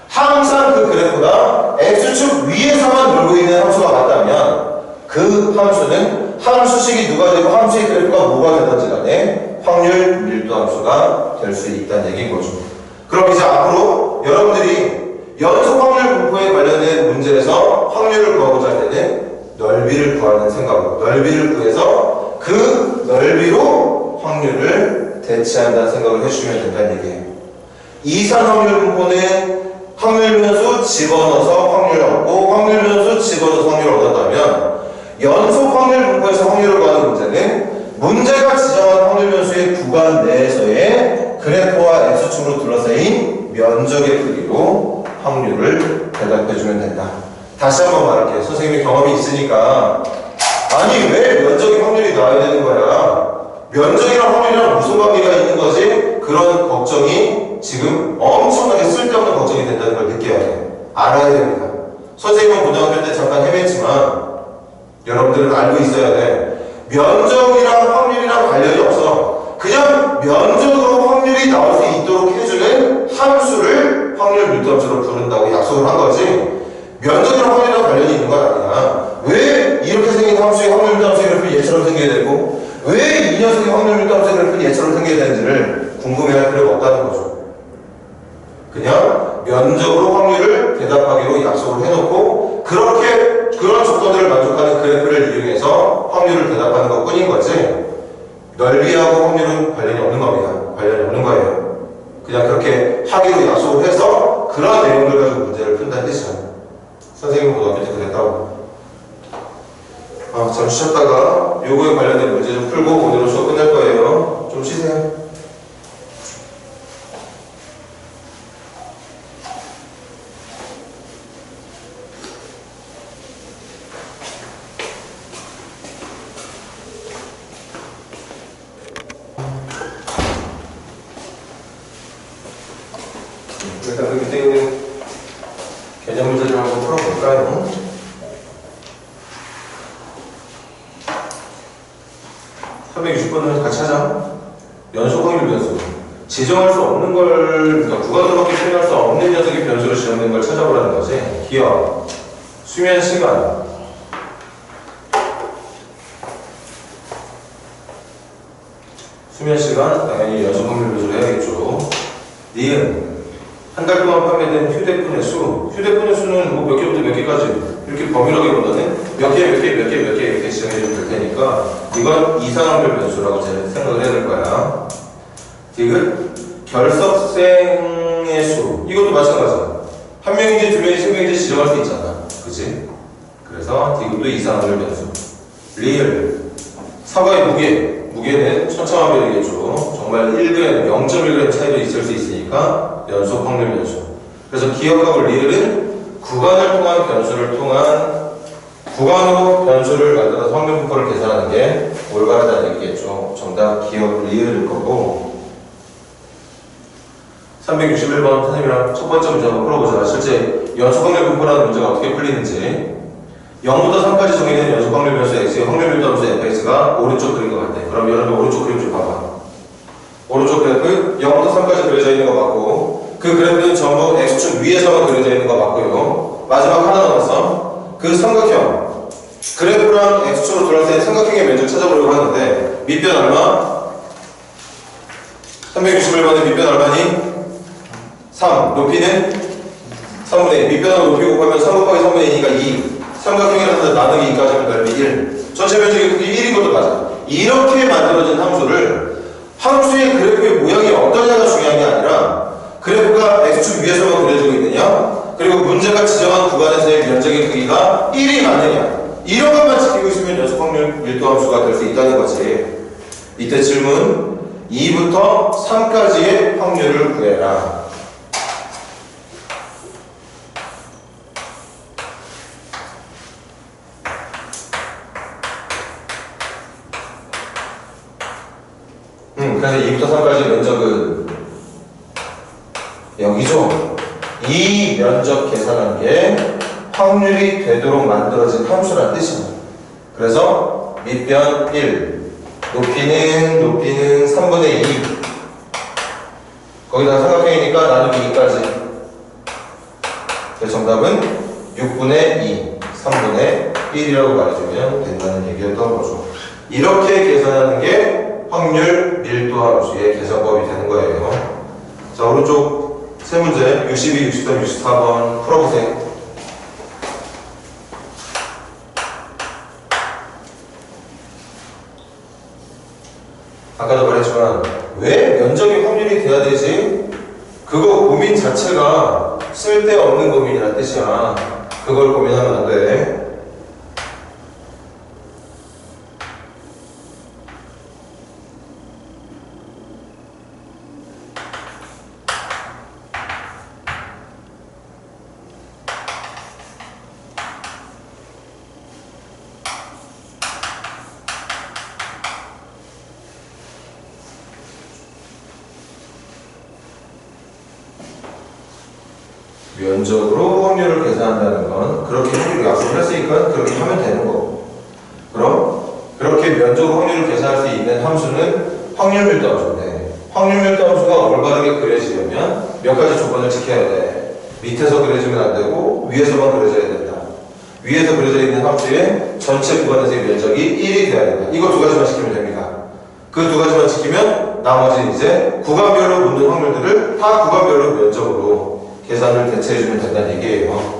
항상 그 그래프가 x축 위에서만 놀고 있는 함수가 맞다면 그 함수는 함수식이 누가 되고 함수의 그래프가 뭐가 되든지 간에 확률 밀도 함수가 될 수 있다는 얘기인 거죠. 그럼 이제 앞으로 여러분들이 연속 확률 분포에 관련된 문제에서 확률을 구하고자 할 때는 넓이를 구하는 생각으로 넓이를 구해서 그 넓이로 확률을 대체한다는 생각을 해주시면 된다는 얘기예요. 이산 확률 분포는 확률 변수 집어넣어서 확률 얻고 확률 변수 집어넣어서 확률을 얻었다면 연속 확률 분포에서 확률을 구하는 문제는 문제가 지정한 확률 변수의 구간 내에서의 그래프와 x축으로 둘러싸인 면적의 크기로 확률을 대답해주면 된다. 다시 한번 말할게요. 선생님이 경험이 있으니까 아니 왜 면적이 확률이 나와야 되는 거야? 면적이랑 확률이랑 무슨 관계가 있는 거지? 그런 걱정이 지금 엄청나게 쓸데없는 걱정이 된다는 걸 느껴야 돼. 알아야 됩니다. 선생님은 고등학교 때 잠깐 헤맸지만 여러분들은 알고 있어야 돼. 면적이랑 확률이랑 관련이 없어. 그냥 면적으로 확률이 나올 수 있도록 해주는 함수를 확률 밀도함수로 부른다고 약속을 한 거지. 면적이랑 확률이랑 관련이 있는 건 아니야. 왜 이렇게 생긴 함수의 확률 밀도함수의 그래프는 얘처럼 생겨야 되고 왜 이 녀석의 확률 밀도함수의 그래프는 얘처럼 생겨야 되는지를 궁금해할 필요가 없다는 거죠. 그냥 면적으로 확률을 대답하기로 약속을 해놓고 그렇게 그런 조건들을 만족하는 그래프를 이용해서 확률을 대답하는 것 뿐인 거지 넓이하고 확률은 관련이 없는 겁니다. 관련이 없는 거예요. 그냥 그렇게 하기로 약속을 해서 그런 내용들 가지고 문제를 푼다는 뜻이죠. 선생님 고등학교 때 그랬다고. 잠시 쉬었다가 요거에 관련된 문제 좀 풀고 오늘은 수업 끝날 거예요. 좀 쉬세요. 일단 그때 있는 개념 문제를 한번 풀어볼까요? 360번은 같이 하자. 연속 확률 변수. 지정할 수 없는 걸, 그러니까 구간으로밖에 표현할 수 없는 녀석이 변수로 지정된 걸 찾아보라는 거지. 기억, 수면 시간, 수면 시간, 당연히 연속 확률 변수를 해야겠죠. 니은, 한 달 동안 판매된 휴대폰의 수. 휴대폰의 수는 뭐 몇 개부터 몇 개까지 이렇게 범위라기보다는 몇 개 이렇게 지정해주면 될 테니까 이건 이상확률 변수라고 생각을 해야 될 거야. 디귿, 결석생의 수. 이것도 마찬가지야. 한 명인지 두 명인지 세 명인지 지정할 수 있잖아. 그치? 그래서 디귿도 이상확률 변수. 리을, 사과의 무게. 무게는 천차만별이겠죠. 정말 1g, 0.1g 차이도 있을 수 있으니까 연속 확률 변수. 그래서 기억하고 리을은 구간을 통한 변수를 통한 구간으로 변수를 만들어서 확률 분포를 계산하는 게 올바르다는 얘기겠죠. 정답 기억 리을일 거고. 361번 선생님이랑 첫 번째 문제 한번 풀어보자. 실제 연속 확률 분포라는 문제가 어떻게 풀리는지. 0부터 3까지 정의된 연속 확률 변수 x의 확률 밀도 함수 fx가 오른쪽 그린 것 같아. 그럼 여러분 오른쪽 그림 좀 봐봐. 오른쪽 그래프 0부터 3까지 그려져 있는 거 맞고 그 그래프는 전부 x축 위에서만 그려져 있는 거 맞고요. 마지막 하나 남았어. 그 삼각형 그래프랑 x축으로 둘러싼 삼각형의 면적 찾아보려고 하는데 밑변 얼마? 361번의 밑변 얼마니? 3. 높이는? 3분의 1. 밑변하고 높이 곱하면 3 곱하기 3분의 2니까 2. 삼각형이라서 나누기 2까지 하면 넓이 1. 전체 면적의 크기 1인 것도 맞아. 이렇게 만들어진 함수를 함수의 그래프의 모양이 어떠냐가 중요한 게 아니라 그래프가 x축 위에서만 그려지고 있느냐, 그리고 문제가 지정한 구간에서의 면적의 크기가 1이 맞느냐, 이런 것만 지키고 있으면 연속 확률 밀도 함수가 될 수 있다는 거지. 이때 질문 2부터 3까지의 확률을 구해라. 그래서 2부터 3까지 면적은 여기죠. 이 면적 계산한 게 확률이 되도록 만들어진 함수란 뜻입니다. 그래서 밑변 1, 높이는 3분의 2. 거기다가 삼각형이니까 나누기 2까지. 그래서 정답은 6분의 2, 3분의 1이라고 말해주면 된다는 얘기였던 거죠. 이렇게 계산하는 게 확률 밀도 함수의 계산법이 되는 거예요. 자, 오른쪽 세 문제 62, 63, 64번 풀어보세요. 아까도 말했지만 왜 면적이 확률이 돼야 되지? 그거 고민 자체가 쓸데없는 고민이란 뜻이야. 그걸 고민하면 안 돼. 면적으로 확률을 계산한다는 건 그렇게 확률을 약속을 했으니까 그렇게 하면 되는 거고, 그럼 그렇게 면적으로 확률을 계산할 수 있는 함수는 확률 밀도 함수인데, 확률 밀도 함수가 올바르게 그려지려면 몇 가지 조건을 지켜야 돼. 밑에서 그려지면 안 되고 위에서만 그려져야 된다. 위에서 그려져 있는 함수의 전체 구간에서의 면적이 1이 돼야 된다. 이거 두 가지만 지키면 됩니다. 그 두 가지만 지키면 나머지는 이제 구간별로 묻는 확률들을 다 구간별로 면적으로 계산을 대체해주면 된다는 얘기예요.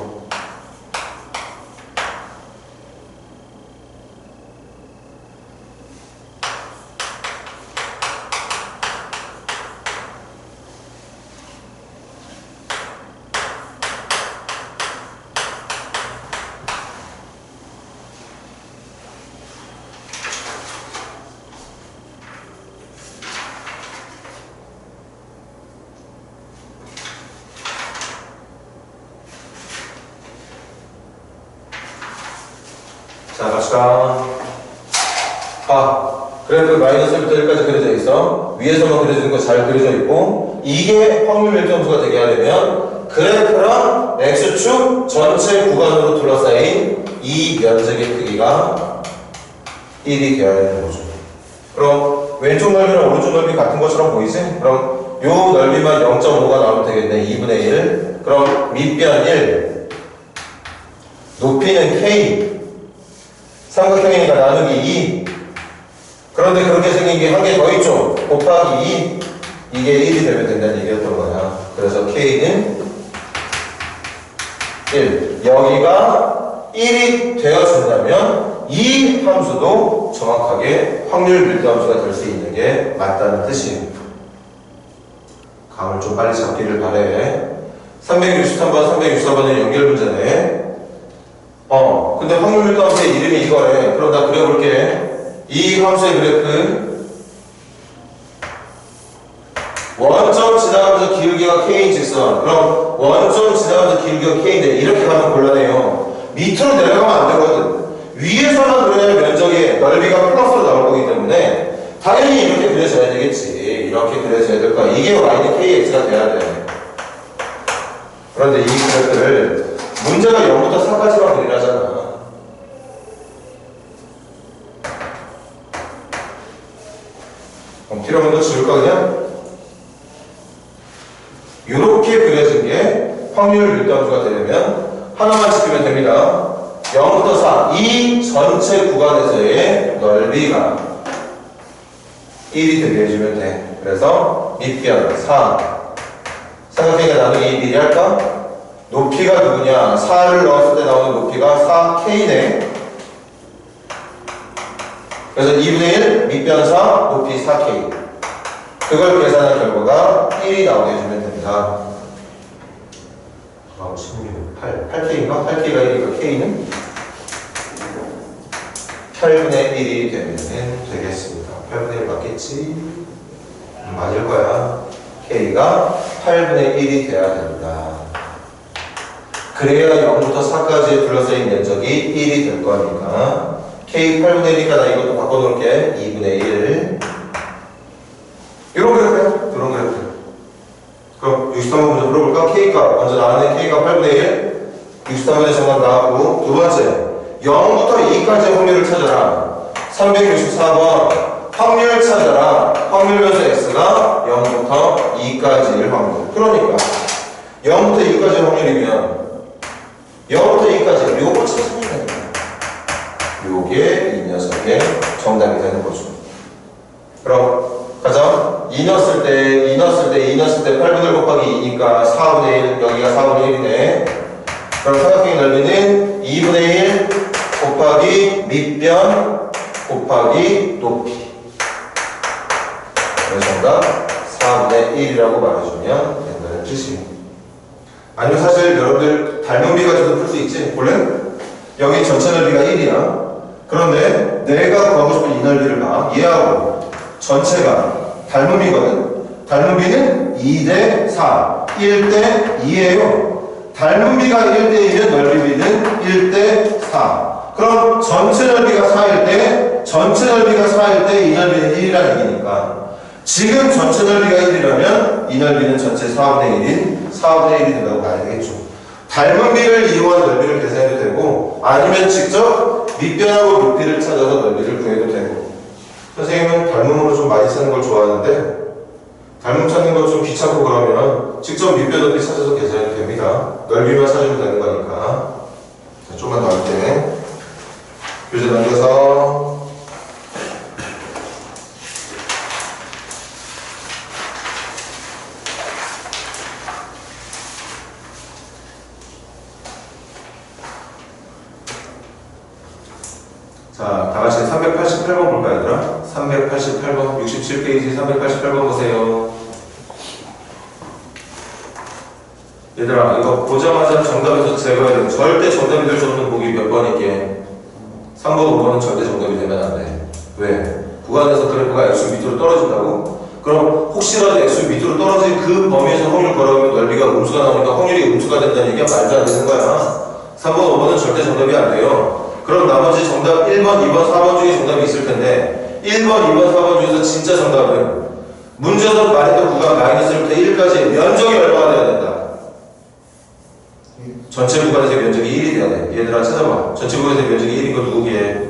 자, 갑시다. 그래프 마이너스부터 1까지 그려져 있어. 위에서만 그려지는 거 잘 그려져 있고, 이게 확률 밀도 함수가 되게 하려면 그래프랑 x축 전체 구간으로 둘러싸인 이 면적의 크기가 1이 되어야 되는 거죠. 그럼 왼쪽 넓이랑 오른쪽 넓이 같은 것처럼 보이지? 그럼 요 넓이만 0.5가 나오면 되겠네. 2분의 1. 그럼 밑변 1, 높이는 k, 삼각형이니까 나누기 2. 그런데 그렇게 생긴 게 한 개 더 있죠. 곱하기 2. 이게 1이 되면 된다는 얘기였던 거야. 그래서 k는 1. 여기가 1이 되어준다면 이 함수도 정확하게 확률 밀도 함수가 될 수 있는 게 맞다는 뜻이에요. 감을 좀 빨리 잡기를 바래. 363번, 364번은 연결 문제네. 근데 확률 밀도 함수의 이름이 이거래. 그럼 나 그려볼게. 이 함수의 그래프 원점 지나가면서 기울기가 k인 직선. 그럼 원점 지나가면서 기울기가 k인데 이렇게 가면 곤란해요. 밑으로 내려가면 안 되거든. 위에서만 그려야 면적의 넓이가 플러스로 나올 거기 때문에 당연히 이렇게 그려져야 되겠지. 이렇게 그려져야 될 거야. 이게 y는 kx가 돼야 돼. 그런데 이 그래프를 문제가 0부터 4까지만 그리라잖아. 그럼 필요한 거 지울까 그냥? 이렇게 그려진 게 확률 밀도 함수가 되려면 하나만 지키면 됩니다. 0부터 4, 이 전체 구간에서의 넓이가 1이 되게 해주면 돼. 그래서 밑변 4. 삼각형의 나누기 1이 할까? 높이가 누구냐? 4를 넣었을 때 나오는 높이가 4K네. 그래서 2분의 1, 밑변 4, 높이 4K. 그걸 계산한 결과가 1이 나오게 해주면 됩니다. 8K인가? 8K가 1이니까 K는 8분의 1이 되면 되겠습니다. 8분의 1 맞겠지? 맞을 거야. K가 8분의 1이 돼야 된다. 그래야 0부터 4까지의 둘러싸인 면적이 1이 될 거니까 K 8분의 1이니까 나 이것도 바꿔놓을게. 2분의 1. 이런 그래프야. 이런 그래프. 그럼 63번 먼저 풀어볼까? K값 먼저 나왔네. K값 8분의 1. 63번에 정답 나왔고, 두 번째 0부터 2까지의 확률을 찾아라. 364번 확률 찾아라. 확률 변수 X가 0부터 2까지의 확률. 그러니까 0부터 2까지의 확률이면 0부터 2까지 요거 찾으면 됩니다. 요게 이 녀석의 정답이 되는 거죠. 그럼 가자. 2 넣었을 때 8분의 1 곱하기 2니까 4분의 1, 여기가 4분의 1이네. 그럼 삼각형의 넓이는 2분의 1 곱하기 밑변 곱하기 높이. 그래서 정답 4분의 1이라고 말해주면 된다는 뜻입니다. 아니면 사실 여러분들 닮은비 가지고도 풀 수 있지. 원래 여기 전체 넓이가 1이야. 그런데 내가 구하고 싶은 이 넓이를 봐. 얘하고 전체가 닮은비거든. 닮은비는 2대 4, 1대 2예요. 닮은비가 1대 2면 넓이비는 1대 4. 그럼 전체 넓이가 4일 때, 전체 넓이가 4일 때 이 넓이는 1이라는 얘기니까 지금 전체 넓이가 1이라면 이 넓이는 전체 4분의 1인 4분의 1이 된다고 봐야 되겠죠. 닮은비를 이용한 넓이를 계산해도 되고, 아니면 직접 밑변하고 높이를 찾아서 넓이를 구해도 되고. 선생님은 닮음으로 좀 많이 쓰는 걸 좋아하는데, 닮음 찾는 거 좀 귀찮고 그러면 직접 밑변 높이 찾아서 계산해도 됩니다. 넓이만 찾으면 되는 거니까. 자, 좀만 더 할게. 교재 넘겨서 자, 다 같이 388번 볼까요, 얘들아? 388번, 67페이지 388번 보세요. 얘들아, 이거 보자마자 정답에서 제거해야 돼. 절대 정답이 될 수 없는 보기 몇 번이게. 3번, 5번은 절대 정답이 되면 안 돼. 왜? 구간에서 그래프가 x 밑으로 떨어진다고? 그럼 혹시라도 x 밑으로 떨어진 그 범위에서 확률 걸어보면 넓이가 음수가 나오니까 확률이 음수가 된다는 얘기가 말도 안 되는 거야. 3번, 5번은 절대 정답이 안 돼요. 그럼 나머지 정답 1번, 2번, 4번 중에 정답이 있을 텐데 1번, 2번, 4번 중에서 진짜 정답은 문제에서 말했던 구간 마이너스 1부터 1까지 면적이 얼마가 돼야 된다. 전체 구간에서의 면적이 1이 돼야 돼. 얘들아 찾아봐. 전체 구간에서의 면적이 1인 거 누구기에?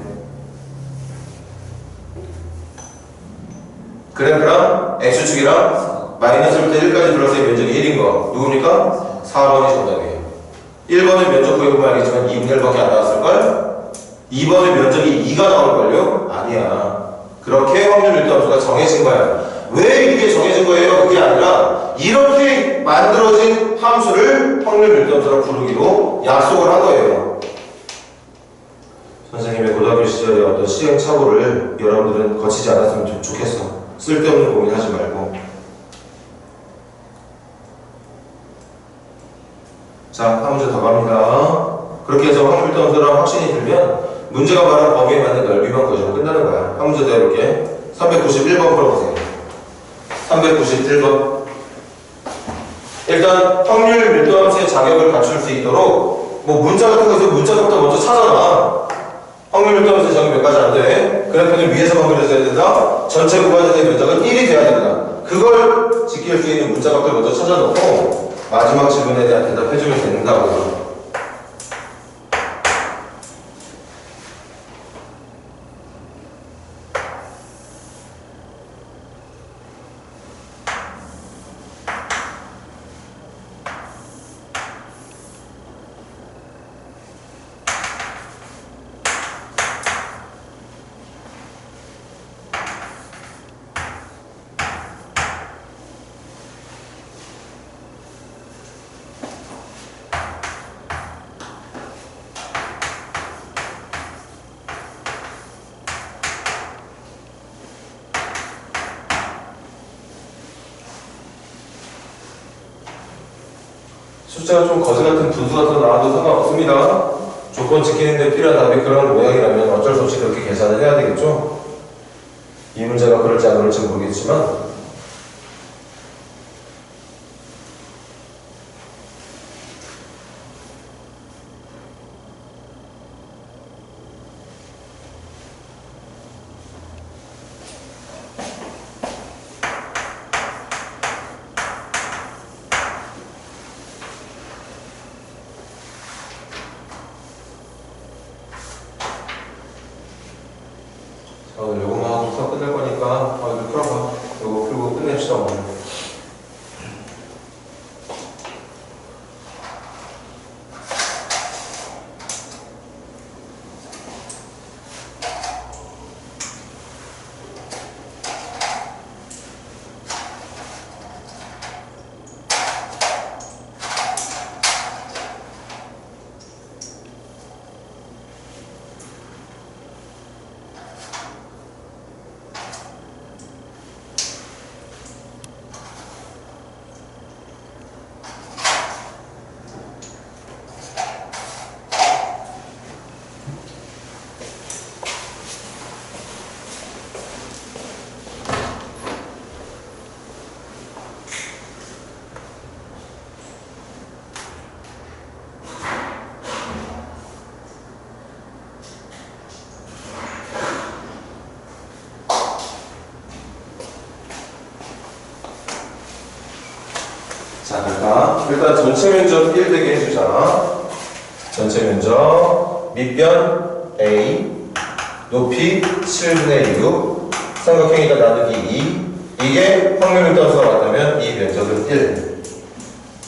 그래프랑 x축이랑 마이너스 1부터 1까지 둘러싸인 면적이 1인 거 누굽니까? 4번이 정답이에요. 1번의 면적 구해보면 알겠지만 2분의 1밖에 안 나왔을걸? 2번의 면적이 2가 나올걸요? 아니야. 그렇게 확률 밀도함수가 정해진 거야. 왜 이게 정해진 거예요? 그게 아니라 이렇게 만들어진 함수를 확률 밀도함수라고 부르기로 약속을 한 거예요. 선생님의 고등학교 시절의 어떤 시행착오를 여러분들은 거치지 않았으면 좋겠어. 쓸데없는 고민하지 말고. 자, 한 문제 더 갑니다. 그렇게 해서 확률 밀도함수랑 확신이 들면 문제가 말한 범위에 맞는 넓이만 구해주면 끝나는 거야. 한 문제 더 해볼게. 391번 풀어보세요. 391번. 일단 확률 밀도함수의 자격을 갖출 수 있도록 뭐 문자 같은 거 있으면 문자부터 먼저 찾아라. 확률 밀도함수의 자격이 몇 가지 안 돼. 그래프는 위에서 확률을 써야 된다. 전체 구간에서의 면적은 1이 돼야 된다. 그걸 지킬 수 있는 문자값을 먼저 찾아놓고 마지막 질문에 대한 대답해주면 된다고요. 숫자가 좀 거지 같은 분수가 더 나와도 상관없습니다. 조건 지키는데 필요한 답이 그런 모양이라면 어쩔 수 없이 그렇게 계산을 해야 되겠죠. 이 문제가 그럴지 안 그럴지 모르겠지만 오늘 요거만 하고 수업 끝낼 거니까 이거 풀어봐. 요거 풀고 끝냅시다 오늘. 자, 갈까? 일단 전체 면적 1 되게 해주자. 전체 면적 밑변 A 높이 7분의 6 삼각형이니까 나누기 2 이게 확률 밀도수가 맞다면 이 면적은 1.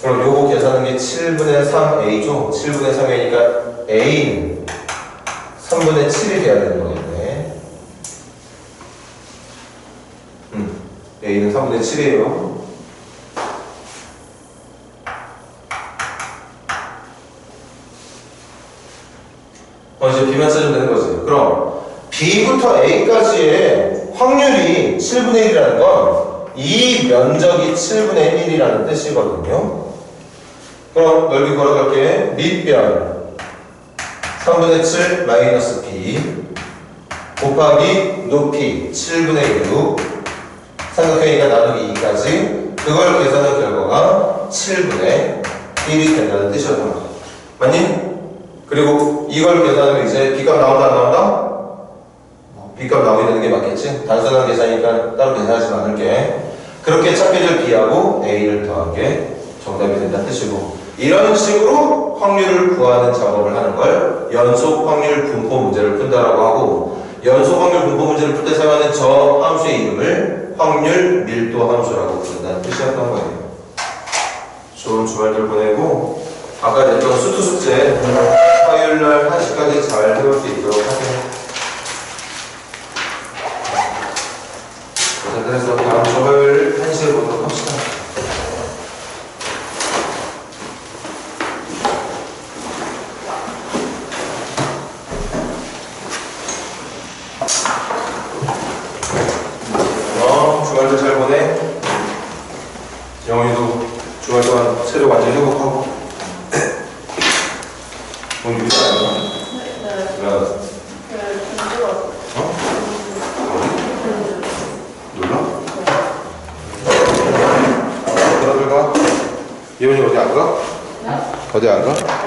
그럼 요거 계산하는 게 7분의 3A죠? 7분의 3A니까 A는 3분의 7이 돼야 되는 거겠네. A는 3분의 7이에요. 이제 B만 써주면 되는 거지. 그럼 B부터 A까지의 확률이 7분의 1이라는 건 이 면적이 7분의 1이라는 뜻이거든요. 그럼 넓이 걸어갈게. 밑변 3분의 7 마이너스 B 곱하기 높이 7분의 6 삼각형이니까 나누기 2까지 그걸 계산한 결과가 7분의 1이 된다는 뜻이었던 거야. 맞니? 그리고 이걸 계산하면 이제 B값 나온다 안 나온다? B값 나오게 되는 게 맞겠지? 단순한 계산이니까 따로 계산하지 않을게. 그렇게 찾게 B하고 A를 더한 게 정답이 된다는 뜻이고 이런 식으로 확률을 구하는 작업을 하는 걸 연속 확률 분포 문제를 푼다라고 하고 연속 확률 분포 문제를 풀 때 사용하는 저 함수의 이름을 확률 밀도 함수라고 부른다는 뜻이었던 거예요. 좋은 주말들 보내고 아까 냈던 수투 숙제 화요일날 1시까지 잘 해볼 수 있도록 하세요. 그래서 다음 주 화요일 1시에 보도록 합시다. 주말도 잘 보내. 영훈이도 주말 동안 체력 완전히 회복하고. 오늘 유지 아니야? 네. 어? 놀라? 들어들어가? 예원이 어디 안 가? 네? 어디 안 가?